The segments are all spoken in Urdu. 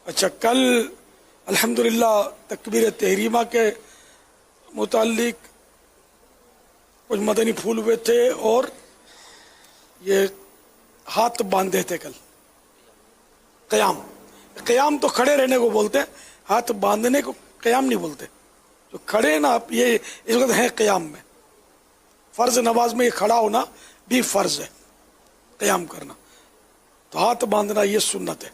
اچھا، کل الحمدللہ تکبیر تحریمہ کے متعلق کچھ مدنی پھول ہوئے تھے اور یہ ہاتھ باندھے تھے کل. قیام تو کھڑے رہنے کو بولتے ہیں، ہاتھ باندھنے کو قیام نہیں بولتے. جو کھڑے ہیں نا آپ، یہ اس وقت ہیں قیام میں. فرض نماز میں یہ کھڑا ہونا بھی فرض ہے، قیام کرنا. تو ہاتھ باندھنا یہ سنت ہے.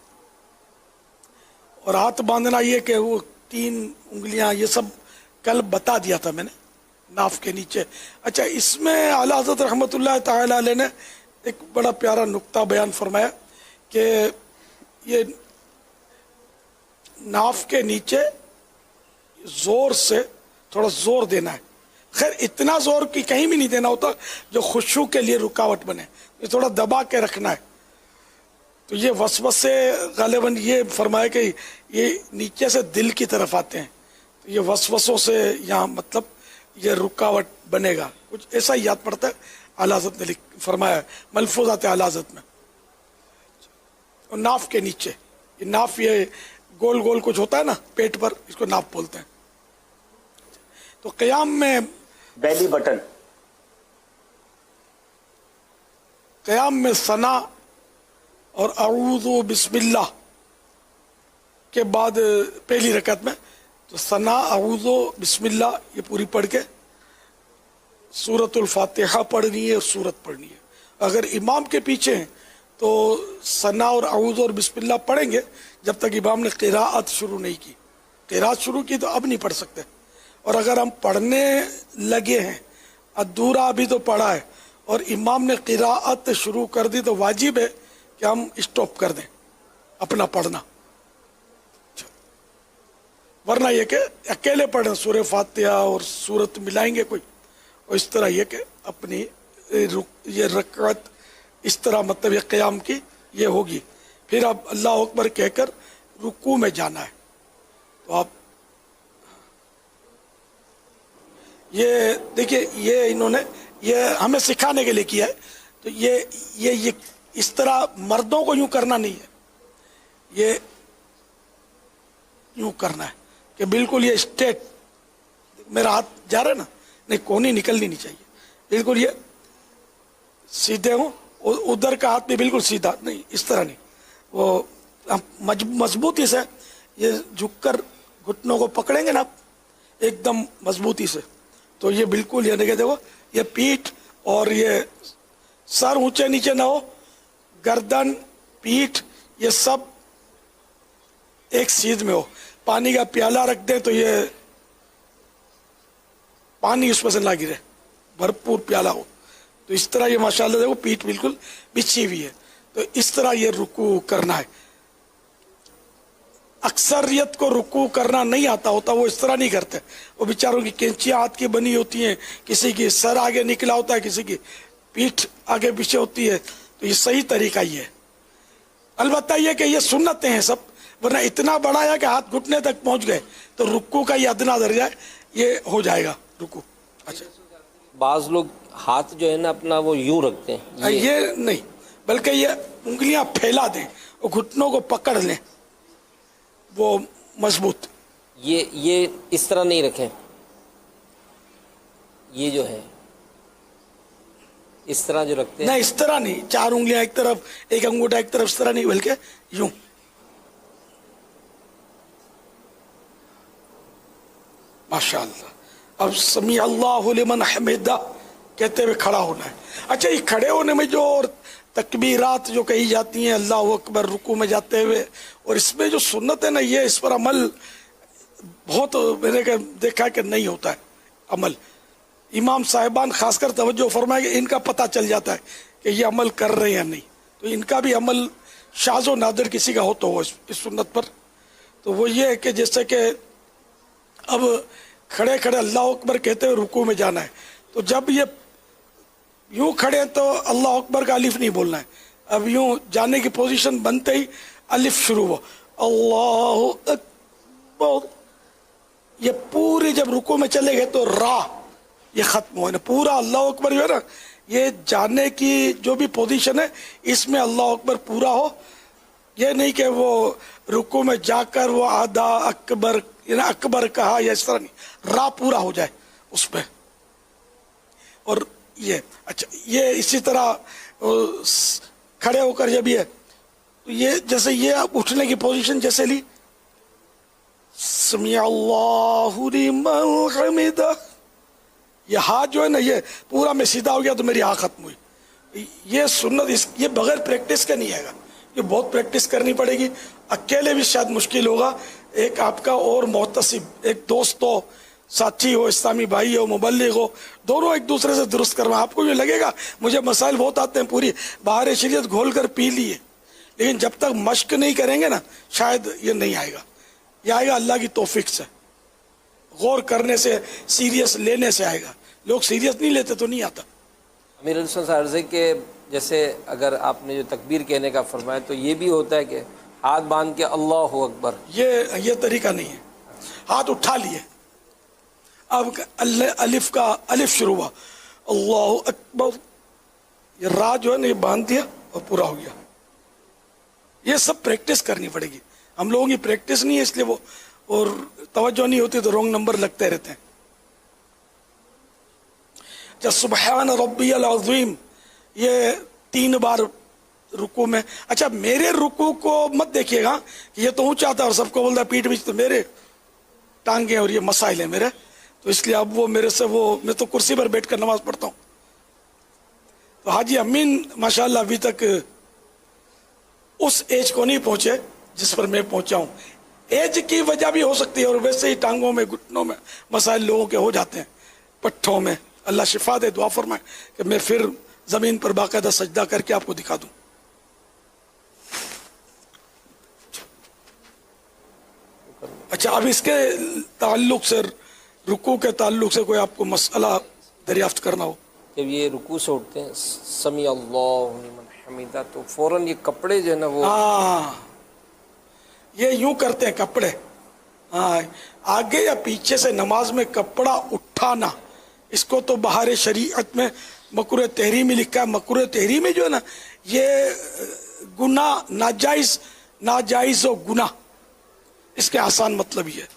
اور ہاتھ باندھنا یہ کہ وہ 3 انگلیاں یہ سب کل بتا دیا تھا میں نے، ناف کے نیچے. اچھا، اس میں اعلیٰ حضرت رحمۃ اللہ تعالی علیہ نے ایک بڑا پیارا نقطہ بیان فرمایا کہ یہ ناف کے نیچے زور سے تھوڑا زور دینا ہے. خیر اتنا زور کی کہیں بھی نہیں دینا ہوتا جو خشوع کے لیے رکاوٹ بنے، یہ تھوڑا دبا کے رکھنا ہے. تو یہ وسوسے غالباً یہ فرمایا کہ یہ نیچے سے دل کی طرف آتے ہیں، تو یہ وسوسوں سے یہاں مطلب یہ رکاوٹ بنے گا. کچھ ایسا ہی یاد پڑتا ہے، اعلیٰ حضرت نے فرمایا ہے ملفوظات اعلیٰ حضرت میں. اور ناف کے نیچے، یہ ناف یہ گول گول کچھ ہوتا ہے نا پیٹ پر، اس کو ناف بولتے ہیں. تو قیام میں بیلی بٹن، قیام میں ثنا اور اعوذ بسم اللہ کے بعد پہلی رکعت میں تو ثنا اعوذ بسم اللہ یہ پوری پڑھ کے سورۃ الفاتحہ پڑھنی ہے اور سورت پڑھنی ہے. اگر امام کے پیچھے ہیں تو ثنا اور اعوذ اور بسم اللہ پڑھیں گے جب تک امام نے قراءت شروع نہیں کی. قراءت شروع کی تو اب نہیں پڑھ سکتے. اور اگر ہم پڑھنے لگے ہیں، ادھورا ابھی تو پڑھا ہے اور امام نے قراءت شروع کر دی، تو واجب ہے کہ ہم اسٹاپ کر دیں اپنا پڑھنا. ورنہ یہ کہ اکیلے پڑھیں سورہ فاتحہ اور سورت ملائیں گے کوئی، اور اس طرح یہ کہ اپنی یہ رکعت اس طرح مطلب یہ قیام کی یہ ہوگی. پھر اب اللہ اکبر کہہ کر رکوع میں جانا ہے. تو آپ یہ دیکھیے، یہ انہوں نے یہ ہمیں سکھانے کے لیے کیا ہے. تو یہ اس طرح مردوں کو یوں کرنا نہیں ہے، یہ یوں کرنا ہے کہ بالکل یہ اسٹیٹ. میرا ہاتھ جا رہا ہے نا، نہیں کونی نکلنی نہیں چاہیے، بالکل یہ سیدھے ہوں. ادھر کا ہاتھ بھی بالکل سیدھا نہیں، اس طرح نہیں. وہ مضبوطی سے یہ جھک کر گھٹنوں کو پکڑیں گے نا ایک دم مضبوطی سے، تو یہ بالکل یہ دیکھے دیکھو، یہ پیٹھ اور یہ سر اونچے نیچے نہ ہو، گردن پیٹھ یہ سب ایک سیدھ میں ہو. پانی کا پیالہ رکھ دیں تو یہ پانی اس میں سے نہ گرے، بھرپور پیالہ ہو. تو اس طرح یہ ماشاءاللہ دیکھو پیٹھ بالکل بچھی ہوئی ہے. تو اس طرح یہ رکوع کرنا ہے. اکثریت کو رکوع کرنا نہیں آتا ہوتا، وہ اس طرح نہیں کرتے. وہ بیچاروں کی کینچیاں ہاتھ کی بنی ہوتی ہیں، کسی کی سر آگے نکلا ہوتا ہے، کسی کی پیٹھ آگے پیچھے ہوتی ہے. تو یہ صحیح طریقہ یہ ہے. البتہ یہ کہ یہ سنتیں ہیں سب، ورنہ اتنا بڑا ہے کہ ہاتھ گھٹنے تک پہنچ گئے تو رکوع کا یہ ادنا درجہ ہے، یہ ہو جائے گا رکوع. اچھا، بعض لوگ ہاتھ جو ہے نا اپنا وہ یوں رکھتے ہیں، یہ نہیں، بلکہ یہ انگلیاں پھیلا دیں اور گھٹنوں کو پکڑ لیں وہ مضبوط. یہ اس طرح نہیں رکھیں. یہ جو ہے اس طرح جو رکھتے ہیں، نہیں اس طرح نہیں، 4 انگلیاں ایک طرف، ایک انگوٹھا ایک طرف، اس طرح نہیں، بلکہ یوں. ماشاءاللہ. اب سمیع اللہ لمن حمدہ کہتے ہوئے کھڑا ہونا ہے. اچھا، یہ کھڑے ہونے میں جو اور تکبیرات جو کہی جاتی ہیں اللہ اکبر رکوع میں جاتے ہوئے، اور اس میں جو سنت ہے نا، یہ اس پر عمل بہت میں نے دیکھا کہ نہیں ہوتا ہے عمل. امام صاحبان خاص کر توجہ فرمائے کہ ان کا پتہ چل جاتا ہے کہ یہ عمل کر رہے ہیں یا نہیں. تو ان کا بھی عمل شاذ و نادر کسی کا ہو تو ہو اس سنت پر. تو وہ یہ ہے کہ جیسے کہ اب کھڑے کھڑے اللہ اکبر کہتے ہوئے رکوع میں جانا ہے، تو جب یہ یوں کھڑے ہیں تو اللہ اکبر کا الف نہیں بولنا ہے. اب یوں جانے کی پوزیشن بنتے ہی الف شروع ہو، اللہ اکبر. یہ پوری جب رکوع میں چلے گئے تو را یہ ختم ہو نا، پورا اللہ اکبر جو ہے نا، یہ جانے کی جو بھی پوزیشن ہے اس میں اللہ اکبر پورا ہو یہ نہیں کہ وہ رکوع میں جا کر وہ آدھا اکبر یعنی اکبر کہا یا اس طرح نہیں، را پورا ہو جائے اس پہ. اور یہ اچھا یہ اسی طرح کھڑے ہو کر جب یہ تو یہ جیسے یہ آپ اٹھنے کی پوزیشن جیسے لی سمیع اللہ لمن حمدہ، یہ ہاتھ جو ہے نا یہ پورا میں سیدھا ہو گیا تو میری آنکھ ختم ہوئی. یہ سنت یہ بغیر پریکٹس کا نہیں آئے گا، یہ بہت پریکٹس کرنی پڑے گی. اکیلے بھی شاید مشکل ہوگا، ایک آپ کا اور محتسب ایک دوست ہو، ساتھی ہو، اسلامی بھائی ہو، مبلغ ہو، دونوں ایک دوسرے سے درست کروا. آپ کو یہ لگے گا مجھے مسائل بہت آتے ہیں، پوری بہار شریعت گھول کر پی لیے، لیکن جب تک مشق نہیں کریں گے نا شاید یہ نہیں آئے گا. یہ آئے گا اللہ کی توفیق سے، غور کرنے سے، سیریس لینے سے آئے گا. لوگ سیریس نہیں لیتے تو نہیں آتا. امیر علیہ السلام عرض ہے کہ جیسے اگر آپ نے جو تکبیر کہنے کا فرمایا تو یہ بھی ہوتا ہے کہ ہاتھ باندھ کے اللہ اکبر، یہ طریقہ نہیں ہے. ہاتھ اٹھا لیے، اب الف کا الف شروع ہوا اللہ اکبر، یہ را جو ہے نا یہ باندھ دیا اور پورا ہو گیا. یہ سب پریکٹس کرنی پڑے گی. ہم لوگوں کی پریکٹس نہیں ہے اس لیے وہ اور توجہ نہیں ہوتی تو رونگ نمبر لگتے رہتے ہیں. جب سبحان ربی العظیم یہ 3 بار رکوع میں. اچھا میرے رکوع کو مت دیکھیے گا کہ یہ تو اونچا تھا اور سب کو بولتا پیٹ بیچ، تو میرے ٹانگیں اور یہ مسائل ہیں میرے، تو اس لیے اب وہ میرے سے وہ میں تو کرسی پر بیٹھ کر نماز پڑھتا ہوں. تو حاجی امین ماشاءاللہ ابھی تک اس ایج کو نہیں پہنچے جس پر میں پہنچا ہوں. ایج کی وجہ بھی ہو سکتی ہے اور ویسے ہی ٹانگوں میں گھٹنوں میں مسائل لوگوں کے ہو جاتے ہیں، پٹھوں میں. اللہ شفا دے، دعا فرمائے کہ میں پھر زمین پر باقاعدہ سجدہ کر کے آپ کو دکھا دوں. اچھا اب اس کے تعلق سے رکوع کے تعلق سے کوئی آپ کو مسئلہ دریافت کرنا ہو. جب یہ رکوع سے اٹھتے ہیں سمیع اللہ لمن حمدہ تو فوراً یہ کپڑے جو ہے نا وہ ہاں یہ یوں کرتے ہیں کپڑے، ہاں آگے یا پیچھے سے نماز میں کپڑا اٹھانا، اس کو تو بہار شریعت میں مکروہ تحریمی لکھا ہے. مکروہ تحریمی جو ہے نا یہ گناہ ناجائز و گناہ، اس کے آسان مطلب یہ ہے.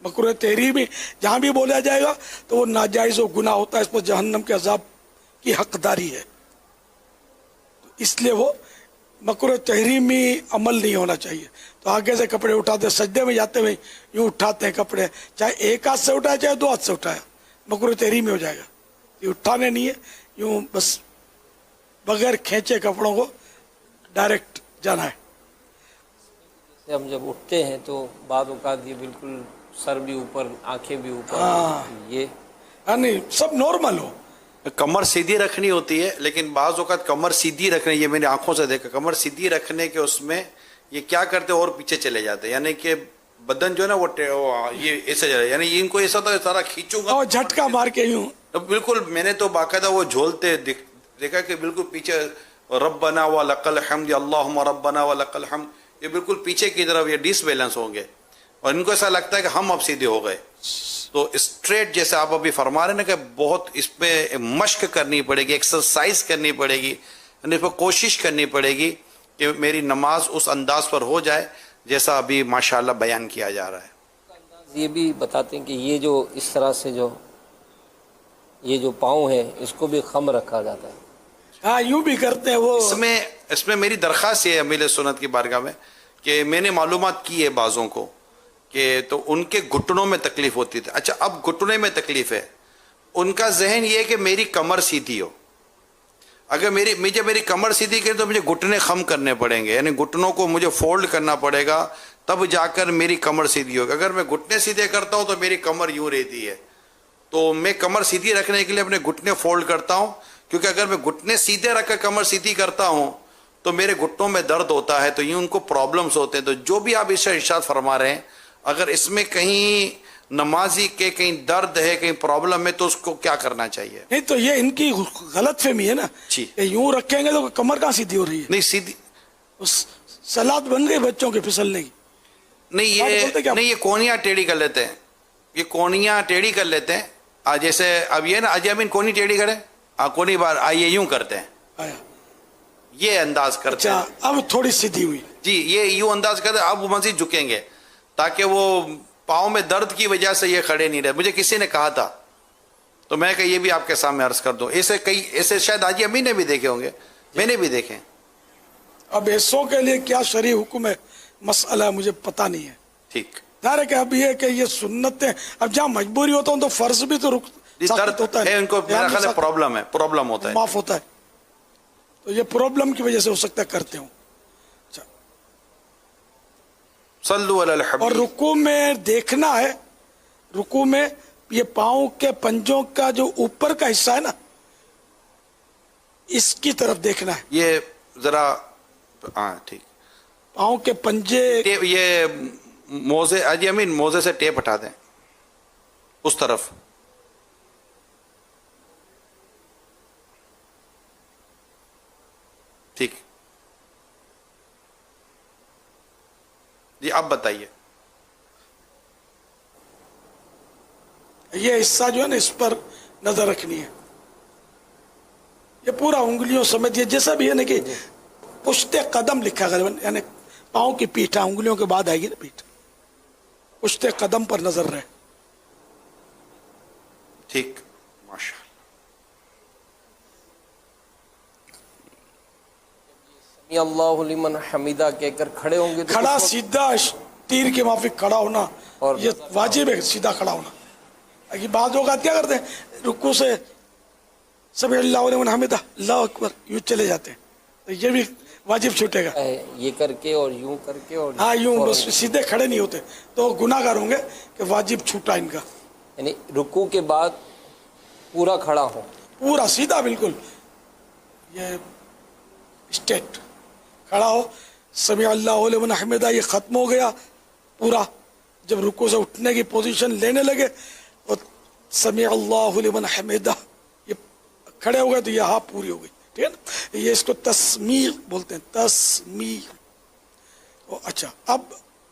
مکروہ تحریمی جہاں بھی بولا جائے گا تو وہ ناجائز و گناہ ہوتا ہے، اس پر جہنم کے عذاب کی حقداری ہے. اس لیے وہ مکروہ تحریمی عمل نہیں ہونا چاہیے. تو آگے سے کپڑے اٹھاتے، سجدے میں جاتے ہوئے یوں اٹھاتے ہیں کپڑے، چاہے ایک ہاتھ سے اٹھایا چاہے 2 ہاتھ سے اٹھایا، مکروہ تحریمی ہو جائے گا. یہ اٹھانے نہیں ہے، یوں بس بغیر کھینچے کپڑوں کو ڈائریکٹ جانا ہے. ہم جب اٹھتے ہیں تو بعض اوقات یہ بالکل سر بھی اوپر، آنکھیں بھی اوپر، یہ نہیں سب نارمل ہو. کمر سیدھی رکھنی ہوتی ہے، لیکن بعض اوقات کمر سیدھی رکھنے، یہ میں نے آنکھوں سے دیکھا، کمر سیدھی رکھنے کے اس میں یہ کیا کرتے اور پیچھے چلے جاتے ہیں، یعنی کہ بدن جو ہے نا وہ یہ ایسے جا رہا ہے، یعنی ان کو ایسا ہوتا ہے سارا کھینچوں گا اور جھٹکا مار کے یوں. بالکل میں نے تو باقاعدہ وہ جھولتے دیکھا کہ بالکل پیچھے ربنا ولک الحمد اللہم ربنا ولک الحمد، یہ بالکل پیچھے کی طرف یہ ڈس بیلنس ہوں گے اور ان کو ایسا لگتا ہے کہ ہم اب سیدھے ہو گئے. تو اسٹریٹ جیسے آپ ابھی فرما رہے ہیں نا کہ بہت اس پہ مشق کرنی پڑے گی، ایکسرسائز کرنی پڑے گی، یعنی اس پہ کوشش کرنی پڑے گی کہ میری نماز اس انداز پر ہو جائے جیسا ابھی ماشاءاللہ بیان کیا جا رہا ہے. یہ بھی بتاتے ہیں کہ یہ جو اس طرح سے جو یہ جو پاؤں ہے اس کو بھی خم رکھا جاتا ہے. ہاں یوں بھی کرتے ہیں وہ. اس میں میری درخواست یہ ہے امیر سنت کی بارگاہ میں کہ میں نے معلومات کی ہے بعضوں کو کہ تو ان کے گھٹنوں میں تکلیف ہوتی تھی. اچھا اب گھٹنے میں تکلیف ہے، ان کا ذہن یہ ہے کہ میری کمر سیدھی ہو. اگر میری کمر سیدھی کرے تو مجھے گھٹنے خم کرنے پڑیں گے، یعنی گھٹنوں کو مجھے فولڈ کرنا پڑے گا تب جا کر میری کمر سیدھی ہوگی. اگر میں گھٹنے سیدھے کرتا ہوں تو میری کمر یوں رہتی ہے. تو میں کمر سیدھی رکھنے کے لیے اپنے گھٹنے فولڈ کرتا ہوں، کیونکہ اگر میں گھٹنے سیدھے رکھ کر کمر سیدھی کرتا ہوں تو میرے گھٹنوں میں درد ہوتا ہے، تو یہ ان کو پرابلمز ہوتے ہیں. تو جو بھی آپ اس سے ارشاد فرما رہے ہیں اگر اس میں کہیں نمازی کے کہیں درد ہے، کہیں پرابلم ہے تو اس کو کیا کرنا چاہیے؟ نہیں تو یہ ان کی غلط فہمی ہے نا جی. کہ یوں رکھیں گے تو کمر کہاں سیدھی ہو رہی ہے. نہیں سیدھی سلاد بن گئی بچوں کے پھسلنے کی. نہیں یہ کونیاں ٹیڑھی کر لیتے ہیں، یہ کونیاں ٹیڑھی کر لیتے ہیں. جیسے اب یہ نا اجے امین کونی ٹیڑھی کرے، کونی بار آئیے یوں کرتے ہیں. آیا یہ انداز کرتے اچھا ہیں اب تھوڑی سیدھی ہوئی. جی، یہ یوں انداز کرتے ہیں. اب وہ مزید جھکیں گے تاکہ وہ پاؤں میں درد کی وجہ سے یہ کھڑے نہیں رہے. مجھے کسی نے کہا تھا تو میں کہ یہ بھی آپ کے سامنے عرض کر دوں. ایسے شاید حاجی امی نے بھی دیکھے ہوں گے, میں نے بھی دیکھے. اب ایسوں کے لیے کیا شرعی حکم ہے مسئلہ مجھے پتہ نہیں ہے. ٹھیک, ظاہر ہے کہ اب یہ کہ یہ سنتیں, اب جہاں مجبوری ہوتا ہوں تو فرض بھی تو درد ہوتا ہے ان کو, میرا خیال ہے پرابلم ہوتا ہے. معاف ہوتا ہے, تو یہ پرابلم کی وجہ سے ہو سکتا ہے کرتے ہوں. اچھا, صلو علی اور الحبیب. رکوع میں دیکھنا ہے, رکوع میں یہ پاؤں کے پنجوں کا جو اوپر کا حصہ ہے نا, اس کی طرف دیکھنا ہے. یہ ذرا ہاں ٹھیک, پاؤں کے پنجے یہ موزے حاجی امین موزے سے ٹیپ ہٹا دیں اس طرف. ٹھیک جی, آپ بتائیے. یہ حصہ جو ہے نا اس پر نظر رکھنی ہے. یہ پورا انگلیوں سمیت, یہ جیسا بھی ہے نا کہ پشت قدم لکھا غالباً, یعنی پاؤں کی پیٹھ, انگلیوں کے بعد آئے گی نا پیٹھ, پشت قدم پر نظر رہے. ٹھیک, ماشاء اللہ. سمیع اللہ لمن حمیدہ کہہ کر کھڑے ہوں گے تو کھڑا اس وقت سیدھا تیر کے موافق کھڑا ہونا, اور یہ واجب ہے سیدھا کھڑا ہونا. اگر بعض اوقات کیا کرتے ہیں, رکوع سے سمیع اللہ لمن حمیدہ اللہ اکبر یوں چلے جاتے ہیں, تو یہ بھی واجب چھوٹے گا. ہے یہ کر کے اور یوں کر کے اور ہاں یوں فوراً. بس سیدھے کھڑے نہیں ہوتے تو گناہ گار ہوں گے کہ واجب چھوٹا ان کا. یعنی رکوع کے بعد پورا کھڑا ہو, پورا سیدھا بالکل یہ اسٹیٹ کھڑا ہو. سمیع اللہ لمن حمیدہ یہ ختم ہو گیا پورا. جب رکوع سے اٹھنے کی پوزیشن لینے لگے اور سمیع اللہ لمن حمیدہ یہ کھڑے ہو گئے تو یہ ہاں پوری ہو گئی. ٹھیک ہے نا, یہ اس کو تسمیع بولتے ہیں, تسمیع. اچھا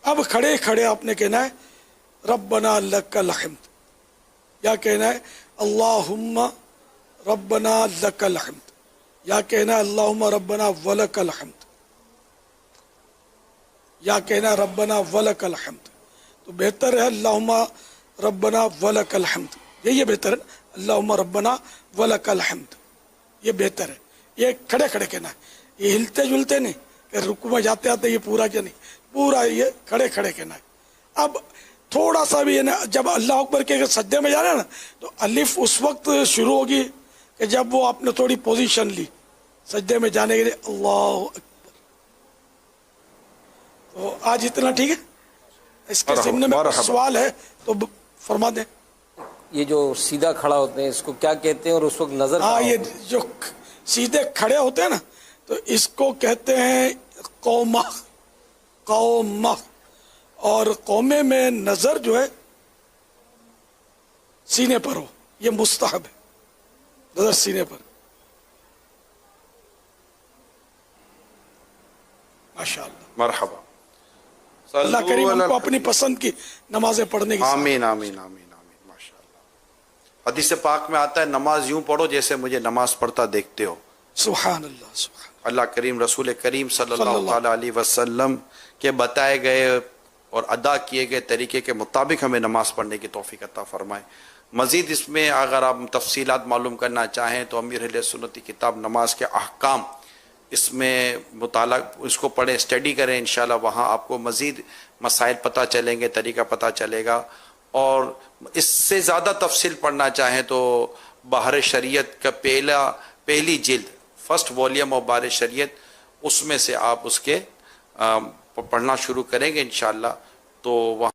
اب کھڑے کھڑے آپ نے کہنا ہے ربنا لک الحمد, یا کہنا ہے اللہم ربنا لک الحمد, یا کہنا ہے اللہم ربنا ولک الحمد, یا کہنا ہے ربنا ولک الحمد. تو بہتر ہے اللہم ربنا ولک الحمد, یہ بہتر ہے اللہم ربنا ولک الحمد, یہ بہتر ہے. یہ کھڑے کھڑے کہنا ہے, یہ ہلتے جلتے نہیں کہ رکوع میں جاتے آتے یہ پورا کیا نہیں, پورا یہ کھڑے کھڑے کہنا ہے. اب تھوڑا سا بھی جب اللہ اکبر کے سجدے میں جا رہے ہیں نا تو الف اس وقت شروع ہوگی کہ جب وہ آپ نے تھوڑی پوزیشن لی سجدے میں جانے کے لیے, اللہ اکبر. تو آج اتنا ٹھیک ہے. اس کے ضمن میں سوال ہے تو فرما دیں. یہ جو سیدھا کھڑا ہوتے ہیں اس کو کیا کہتے ہیں, اور اس وقت نظر ہاں, کہاں یہ ہوتی ہے؟ جو سیدھے کھڑے ہوتے ہیں نا تو اس کو کہتے ہیں قومہ, قومہ. اور قومے میں نظر جو ہے سینے پر ہو, یہ مستحب ہے, نظر سینے پر. ماشاءاللہ, مرحبا. اللہ کریم ہم کو اپنی پسند کی نمازیں پڑھنے کی آمین آمین آمین آمین. ماشاء اللہ. حدیث پاک میں آتا ہے نماز یوں پڑھو جیسے مجھے نماز پڑھتا دیکھتے ہو. سبحان اللہ, سبحان اللہ کریم رسول کریم صلی اللہ تعالیٰ علیہ وسلم کے بتائے گئے اور ادا کیے گئے طریقے کے مطابق ہمیں نماز پڑھنے کی توفیق عطا فرمائے. مزید اس میں اگر آپ تفصیلات معلوم کرنا چاہیں تو امیر اہل سنت کی کتاب نماز کے احکام, اس میں مطالعہ اس کو پڑھیں, اسٹڈی کریں, انشاءاللہ وہاں آپ کو مزید مسائل پتہ چلیں گے, طریقہ پتہ چلے گا. اور اس سے زیادہ تفصیل پڑھنا چاہیں تو بحر شریعت کا پہلی جلد, فرسٹ والیوم آف بحر شریعت, اس میں سے آپ اس کے پڑھنا شروع کریں گے انشاءاللہ. تو وہاں